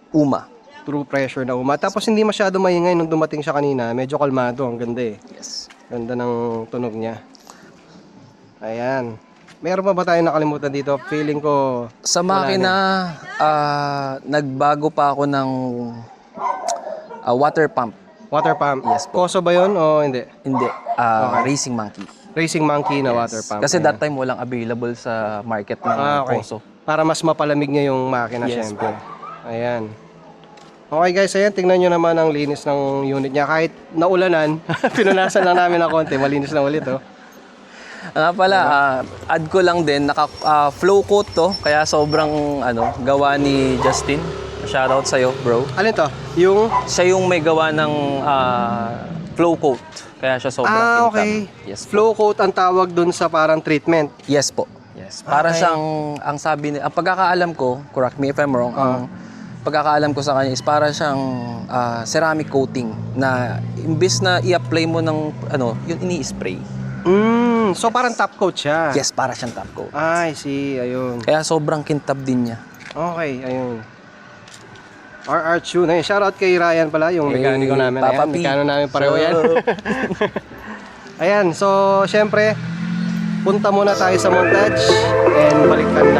Uma. True pressure na uma. Tapos hindi masyado maingay nung dumating siya kanina. Medyo kalmado. Ang ganda eh. Yes. Ganda ng tunog niya. Ayan. Meron pa ba tayong nakalimutan dito? Feeling ko... Sa makina, nagbago pa ako ng water pump. Water pump. Yes po. Koso ba yun o hindi? Hindi, Racing Monkey. Racing Monkey na Yes. water pump. Kasi Ayan. that time walang available sa market ng Okay. Koso. Para mas mapalamig niya yung makina, Yes, syempre. Ayan. Okay guys, ayan, tingnan nyo naman ang linis ng unit niya. Kahit naulanan, pinunasan lang namin ng konti, malinis na ulit, oh. Add ko lang din, flow coat to, kaya sobrang gawa ni Justin. Shoutout sa'yo, bro. Alin to? Yung... Siya yung may gawa ng flow coat, kaya siya sobrang kintab. okay. Yes po. Flow coat ang tawag dun sa parang treatment. Yes po. Yes. Para Okay. siyang, ang sabi ni, ang pagkakaalam ko, correct me if I'm wrong, ang pagkakaalam ko sa kanya is para siyang ceramic coating na imbis na i-apply mo ng yun ini-spray. So parang top coat siya. Yes, para siyang top coat. I see, ayun. Kaya sobrang kintab din niya. Okay, ayun. RR Tune. Ayun, shoutout kay Ryan pala, yung mekaniko namin. Papa Ayan, P. mekano namin pareho yan. Ayan, so syempre, punta muna tayo sa montage and balikan natin.